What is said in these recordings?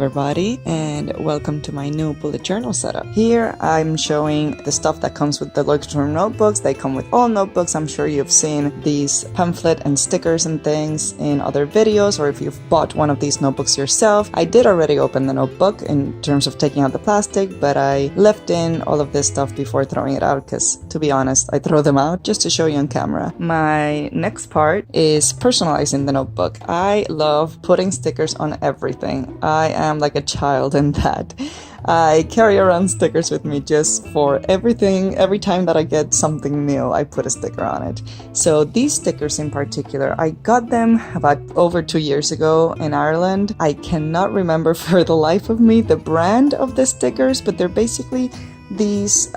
everybody, and welcome to my new bullet journal setup. Here I'm showing the stuff that comes with the Leuchtturm notebooks. They come with all notebooks. I'm sure you've seen these pamphlet and stickers and things in other videos, or if you've bought one of these notebooks yourself. I did already open the notebook in terms of taking out the plastic, but I left in all of this stuff before throwing it out because, to be honest, I throw them out just to show you on camera. My next part is personalizing the notebook. I love putting stickers on everything. I am like a child in that. I carry around stickers with me just for everything. Every time that I get something new, I put a sticker on it. So these stickers in particular, I got them about over 2 years ago in Ireland. I cannot remember for the life of me the brand of the stickers, but they're basically these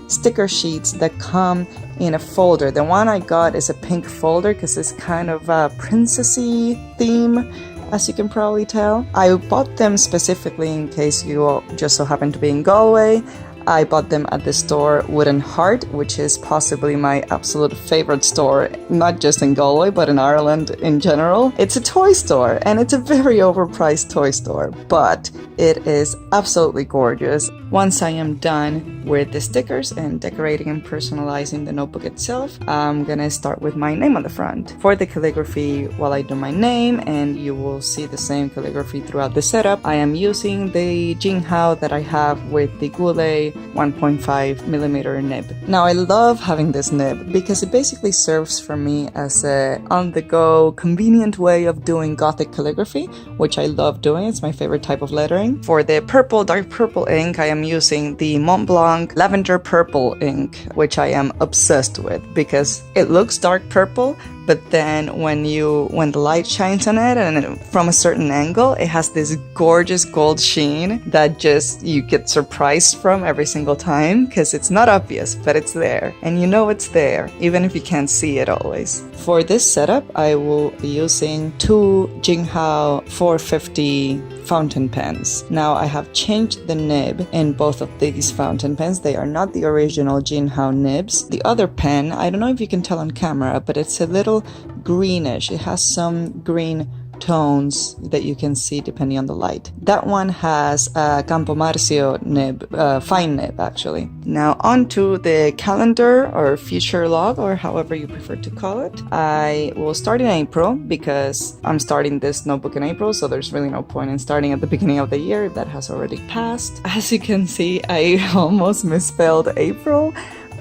sticker sheets that come in a folder. The one I got is a pink folder because it's kind of a princessy theme, as you can probably tell. I bought them specifically in case you just so happen to be in Galway. I bought them at the store Wooden Heart, which is possibly my absolute favorite store, not just in Galway, but in Ireland in general. It's a toy store, and it's a very overpriced toy store, but it is absolutely gorgeous. Once I am done with the stickers and decorating and personalizing the notebook itself, I'm gonna start with my name on the front. For the calligraphy, while I do my name, and you will see the same calligraphy throughout the setup, I am using the Jinhao that I have with the Goulet 1.5mm nib. Now I love having this nib because it basically serves for me as a on-the-go convenient way of doing Gothic calligraphy, which I love doing. It's my favorite type of lettering. For the purple, dark purple ink, I am using the Mont Blanc Lavender purple ink, which I am obsessed with because it looks dark purple, but then when the light shines on it and from a certain angle, it has this gorgeous gold sheen that just you get surprised from every single time because it's not obvious, but it's there. And you know it's there, even if you can't see it always. For this setup, I will be using two Jinhao 450 fountain pens. Now I have changed the nib in both of these fountain pens. They are not the original Jinhao nibs. The other pen, I don't know if you can tell on camera, but it's a little greenish. It has some green tones that you can see depending on the light. That one has a Campo Marzio nib, fine nib actually. Now onto the calendar or future log, or however you prefer to call it. I will start in April because I'm starting this notebook in April, so there's really no point in starting at the beginning of the year if that has already passed. As you can see, I almost misspelled April,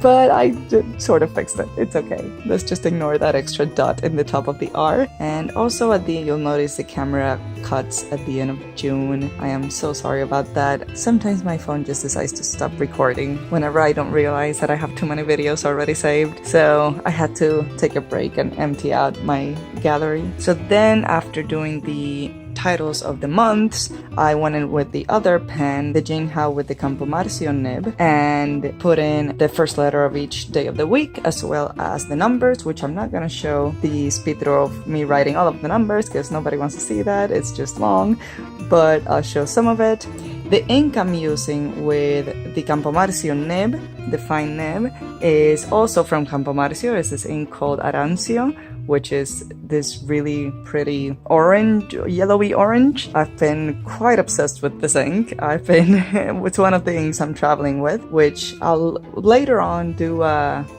but I sort of fixed it. It's okay. Let's just ignore that extra dot in the top of the R. And also at the end, you'll notice the camera cuts at the end of June. I am so sorry about that. Sometimes my phone just decides to stop recording whenever I don't realize that I have too many videos already saved. So I had to take a break and empty out my gallery. So then after doing the titles of the months, I went in with the other pen, the Jinhao with the Campo Marzio nib, and put in the first letter of each day of the week, as well as the numbers, which I'm not gonna show the speed through of me writing all of the numbers because nobody wants to see that. It's just long, but I'll show some of it. The ink I'm using with the Campo Marzio nib, the fine nib, is also from Campo Marzio. It's this ink called Arancio, which is this really pretty orange, yellowy orange. I've been quite obsessed with this ink. It's one of the inks I'm traveling with, which I'll later on do,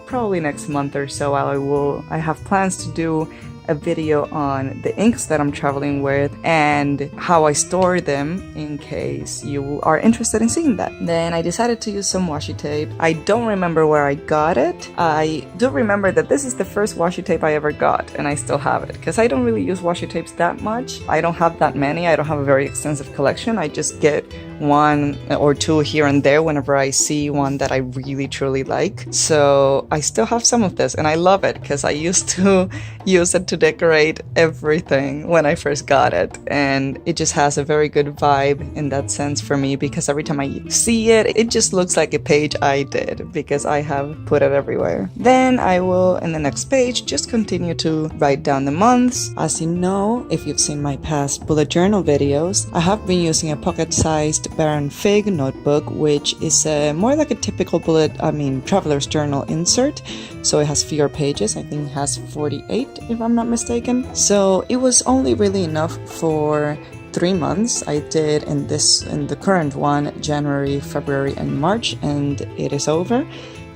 probably next month or so. I have plans to do a video on the inks that I'm traveling with and how I store them in case you are interested in seeing that. Then I decided to use some washi tape. I don't remember where I got it. I do remember that this is the first washi tape I ever got, and I still have it because I don't really use washi tapes that much. I don't have that many. I don't have a very extensive collection. I just get one or two here and there whenever I see one that I really truly like. So I still have some of this and I love it because I used to use it to decorate everything when I first got it, and it just has a very good vibe in that sense for me because every time I see it, it just looks like a page I did because I have put it everywhere. Then I will, in the next page, just continue to write down the months. As you know, if you've seen my past bullet journal videos, I have been using a pocket-sized Baron Fig notebook, which is more like a typical traveler's journal insert. So it has fewer pages. I think it has 48 if I'm not mistaken. So it was only really enough for 3 months. I did in the current one, January, February, and March, and it is over.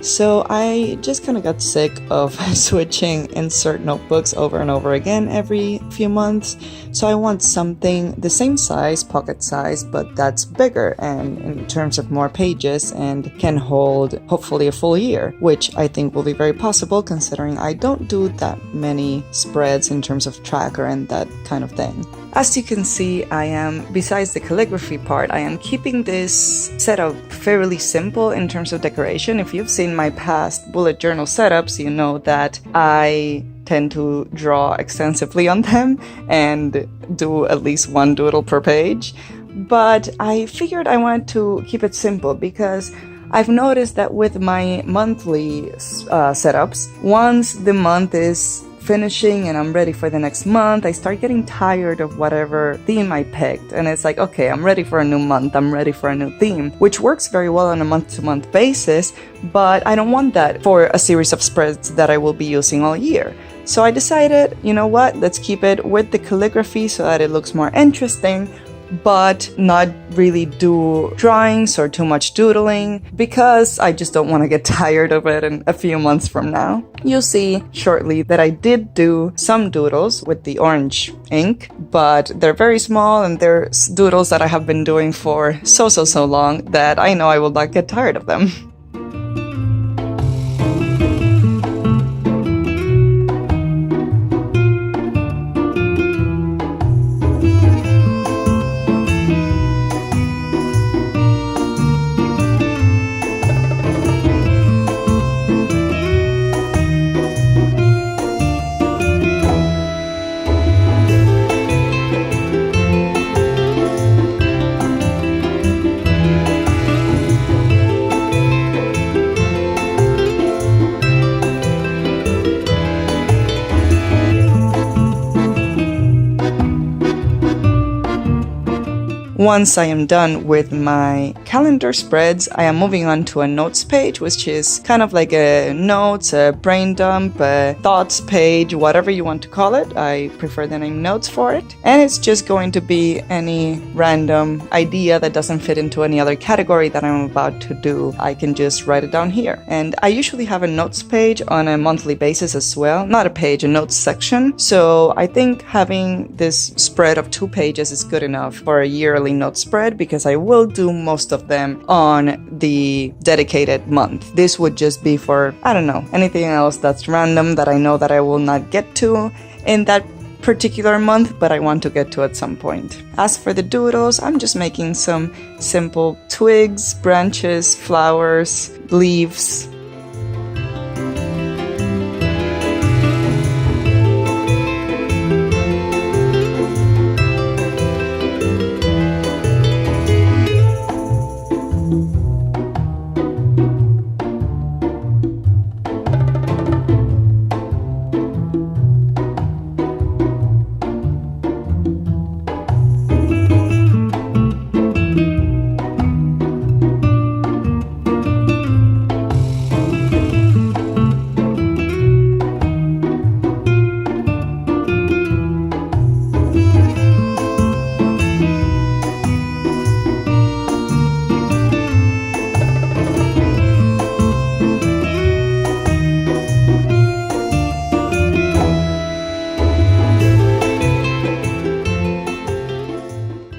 So I just kind of got sick of switching insert notebooks over and over again every few months. So I want something the same size, pocket size, but that's bigger and in terms of more pages and can hold hopefully a full year, which I think will be very possible considering I don't do that many spreads in terms of tracker and that kind of thing. As you can see, I am, besides the calligraphy part, I am keeping this setup fairly simple in terms of decoration. If you've seen my past bullet journal setups, you know that I tend to draw extensively on them and do at least one doodle per page. But I figured I wanted to keep it simple because I've noticed that with my monthly setups, once the month is finishing and I'm ready for the next month, I start getting tired of whatever theme I picked. And it's like, okay, I'm ready for a new month, I'm ready for a new theme, which works very well on a month-to-month basis, but I don't want that for a series of spreads that I will be using all year. So I decided, you know what, let's keep it with the calligraphy so that it looks more interesting, but not really do drawings or too much doodling because I just don't want to get tired of it in a few months from now. You'll see shortly that I did do some doodles with the orange ink, but they're very small and they're doodles that I have been doing for so long that I know I will not get tired of them. Once I am done with my calendar spreads, I am moving on to a notes page, which is kind of like a notes, a brain dump, a thoughts page, whatever you want to call it. I prefer the name notes for it. And it's just going to be any random idea that doesn't fit into any other category that I'm about to do. I can just write it down here. And I usually have a notes page on a monthly basis as well. Not a page, a notes section. So I think having this spread of 2 pages is good enough for a yearly note spread because I will do most of them on the dedicated month. This would just be for, I don't know, anything else that's random that I know that I will not get to in that particular month, but I want to get to at some point. As for the doodles, I'm just making some simple twigs, branches, flowers, leaves.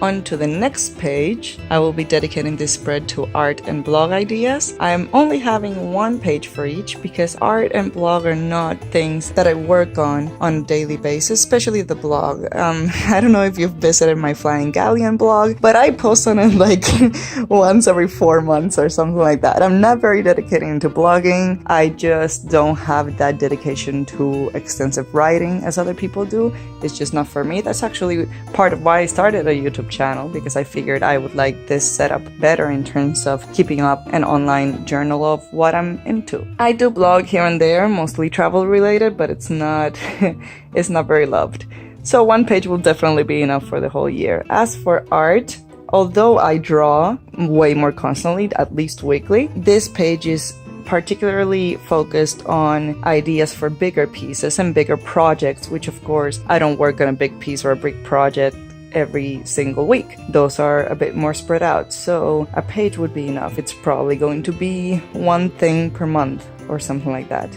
On to the next page, I will be dedicating this spread to art and blog ideas. I am only having 1 page for each because art and blog are not things that I work on a daily basis, especially the blog. I don't know if you've visited my Flying Galleon blog, but I post on it like once every 4 months or something like that. I'm not very dedicated to blogging. I just don't have that dedication to extensive writing as other people do. It's just not for me. That's actually part of why I started a YouTube channel, because I figured I would like this setup better in terms of keeping up an online journal of what I'm into. I do blog here and there, mostly travel related, but it's not it's not very loved. So 1 page will definitely be enough for the whole year. As for art, although I draw way more constantly, at least weekly, this page is particularly focused on ideas for bigger pieces and bigger projects, which of course I don't work on a big piece or a big project every single week. Those are a bit more spread out, so a page would be enough. It's probably going to be one thing per month or something like that.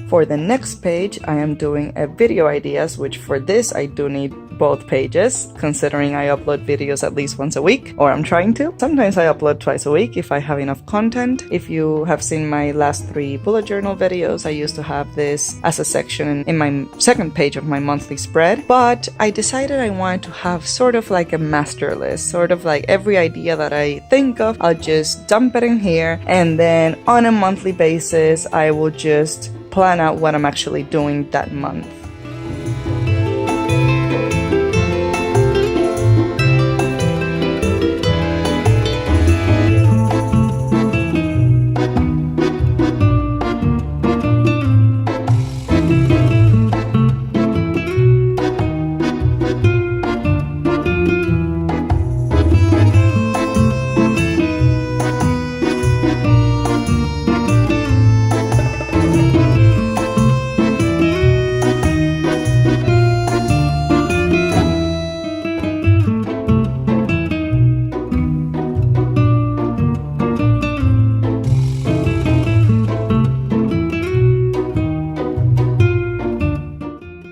For the next page, I am doing a video ideas, which for this I do need both pages, considering I upload videos at least once a week, or I'm trying to. Sometimes I upload twice a week if I have enough content. If you have seen my last 3 bullet journal videos, I used to have this as a section in my second page of my monthly spread, but I decided I wanted to have sort of like a master list, sort of like every idea that I think of, I'll just dump it in here, and then on a monthly basis, I will just plan out what I'm actually doing that month.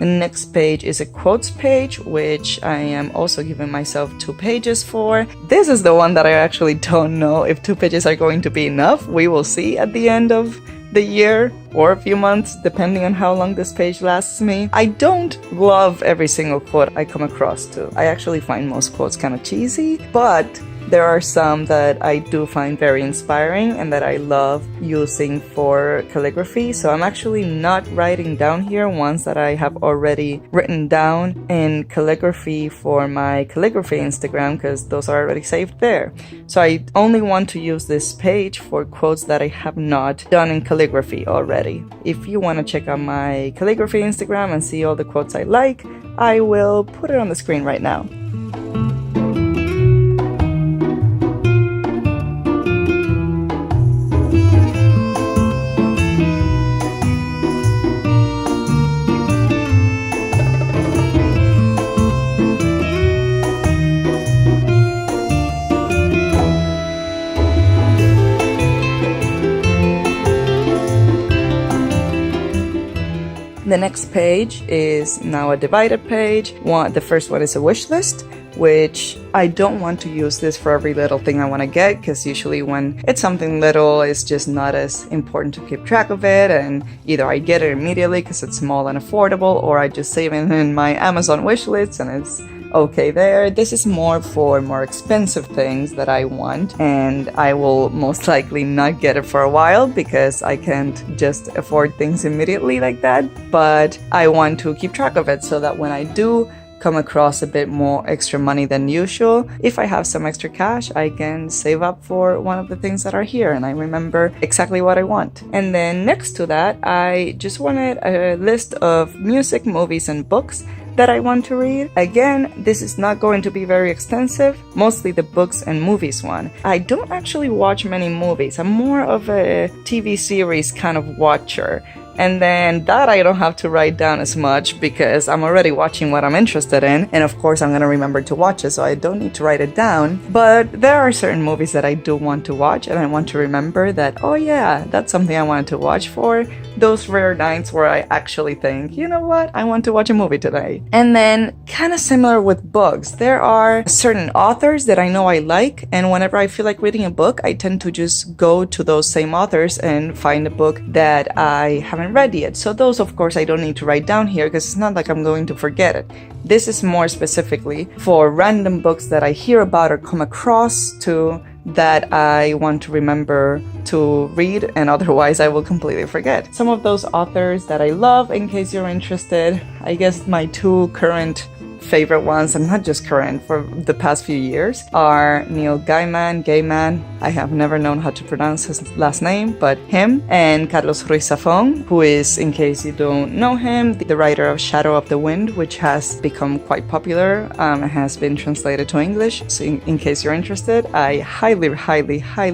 Next page is a quotes page, which I am also giving myself 2 pages for. This is the one that I actually don't know if 2 pages are going to be enough. We will see at the end of the year or a few months, depending on how long this page lasts me. I don't love every single quote I come across to. I actually find most quotes kind of cheesy, but there are some that I do find very inspiring and that I love using for calligraphy. So I'm actually not writing down here ones that I have already written down in calligraphy for my calligraphy Instagram, because those are already saved there. So I only want to use this page for quotes that I have not done in calligraphy already. If you want to check out my calligraphy Instagram and see all the quotes I like, I will put it on the screen right now. The next page is now a divided page. The first one is a wish list, which I don't want to use this for every little thing I want to get, because usually when it's something little, it's just not as important to keep track of it, and either I get it immediately because it's small and affordable, or I just save it in my Amazon wish list and it's okay there. This is more for more expensive things that I want, and I will most likely not get it for a while because I can't just afford things immediately like that, but I want to keep track of it so that when I do come across a bit more extra money than usual, if I have some extra cash, I can save up for one of the things that are here and I remember exactly what I want. And then next to that, I just wanted a list of music, movies, and books that I want to read. Again, this is not going to be very extensive, mostly the books and movies one. I don't actually watch many movies. I'm more of a TV series kind of watcher. And then that I don't have to write down as much because I'm already watching what I'm interested in. And of course, I'm going to remember to watch it, so I don't need to write it down. But there are certain movies that I do want to watch, and I want to remember that, oh yeah, that's something I wanted to watch for those rare nights where I actually think, you know what, I want to watch a movie today. And then kind of similar with books, there are certain authors that I know I like, and whenever I feel like reading a book, I tend to just go to those same authors and find a book that I haven't read yet. So those, of course, I don't need to write down here because it's not like I'm going to forget it. This is more specifically for random books that I hear about or come across to that I want to remember to read, and otherwise I will completely forget. Some of those authors that I love, in case you're interested, I guess my two current favorite ones, and not just current, for the past few years are Neil Gaiman. I have never known how to pronounce his last name, but him, and Carlos Ruiz Zafón, who is, in case you don't know him, the writer of Shadow of the Wind, which has become quite popular and has been translated to English. So in case you're interested, I highly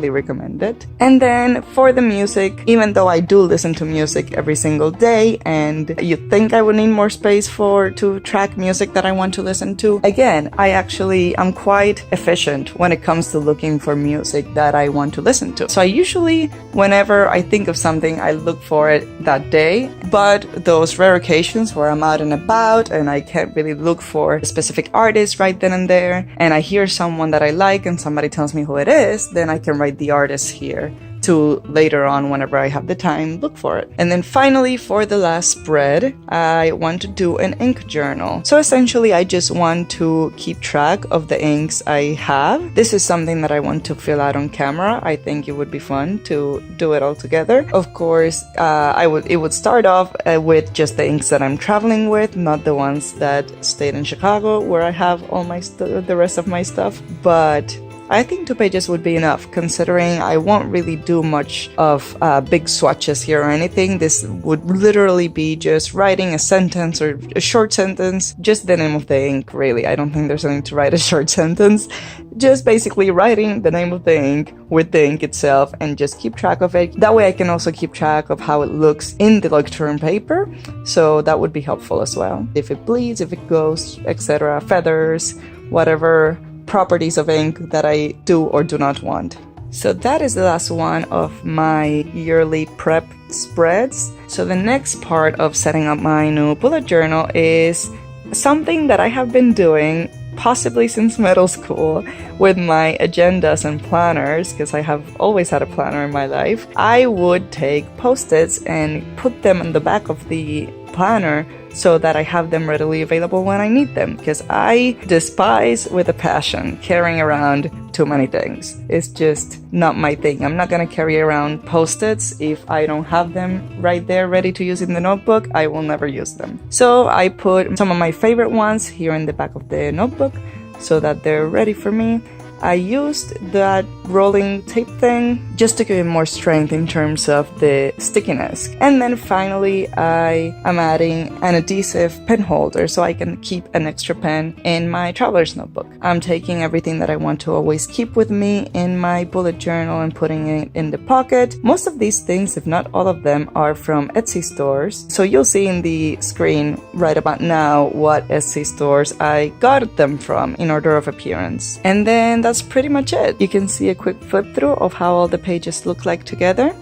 recommend it. And then for the music, even though I do listen to music every single day, and you think I would need more space to track music that I want to listen to, again, I'm quite efficient when it comes to looking for music that I want to listen to. So I usually, whenever I think of something, I look for it that day. But those rare occasions where I'm out and about and I can't really look for a specific artist right then and there, and I hear someone that I like and somebody tells me who it is, then I can write the artist here to later on, whenever I have the time, look for it. And then finally, for the last spread, I want to do an ink journal. So essentially, I just want to keep track of the inks I have. This is something that I want to fill out on camera. I think it would be fun to do it all together. Of course, it would start off with just the inks that I'm traveling with, not the ones that stayed in Chicago, where I have all the rest of my stuff. But I think 2 pages would be enough, considering I won't really do much of big swatches here or anything. This would literally be just writing a sentence or a short sentence, just the name of the ink, really. I don't think there's anything to write a short sentence. Just basically writing the name of the ink with the ink itself and just keep track of it. That way I can also keep track of how it looks in the Leuchtturm paper, so that would be helpful as well. If it bleeds, if it goes, etc., feathers, whatever properties of ink that I do or do not want. So that is the last one of my yearly prep spreads. So the next part of setting up my new bullet journal is something that I have been doing possibly since middle school with my agendas and planners, because I have always had a planner in my life. I would take Post-its and put them on the back of the planner so that I have them readily available when I need them, because I despise with a passion carrying around too many things. It's just not my thing. I'm not gonna carry around Post-its if I don't have them right there ready to use in the notebook. I will never use them. So I put some of my favorite ones here in the back of the notebook so that they're ready for me. I used that rolling tape thing just to give it more strength in terms of the stickiness. And then finally, I am adding an adhesive pen holder so I can keep an extra pen in my traveler's notebook. I'm taking everything that I want to always keep with me in my bullet journal and putting it in the pocket. Most of these things, if not all of them, are from Etsy stores. So you'll see in the screen right about now what Etsy stores I got them from in order of appearance. And then that's pretty much it. You can see a quick flip through of how all the pages look like together.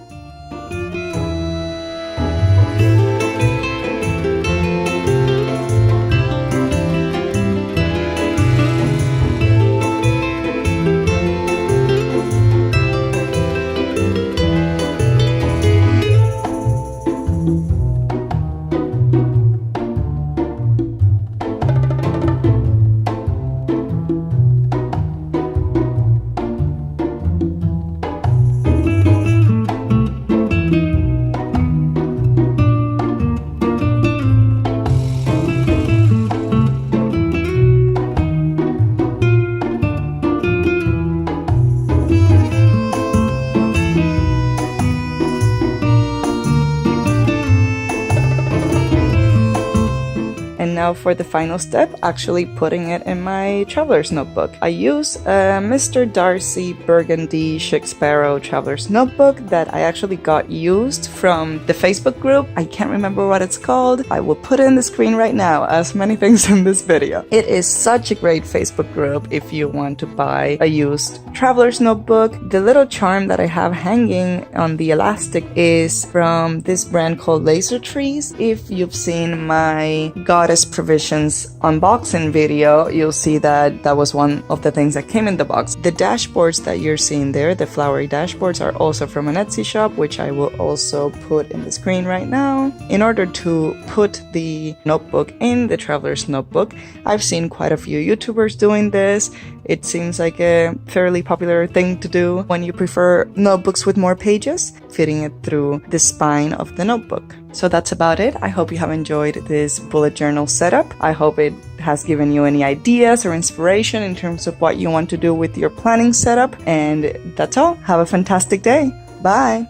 Now for the final step, actually putting it in my traveler's notebook. I use a Mr. Darcy Burgundy Chic Sparrow traveler's notebook that I actually got used from the Facebook group. I can't remember what it's called. I will put it in the screen right now, as many things in this video. It is such a great Facebook group if you want to buy a used traveler's notebook. The little charm that I have hanging on the elastic is from this brand called Laser Trees. If you've seen my Goddess Provisions unboxing video, you'll see that that was one of the things that came in the box. The dashboards that you're seeing there, the flowery dashboards, are also from an Etsy shop, which I will also put in the screen right now. In order to put the notebook in the traveler's notebook, I've seen quite a few YouTubers doing this. It seems like a fairly popular thing to do when you prefer notebooks with more pages, fitting it through the spine of the notebook. So that's about it. I hope you have enjoyed this bullet journal setup. I hope it has given you any ideas or inspiration in terms of what you want to do with your planning setup. And that's all. Have a fantastic day. Bye.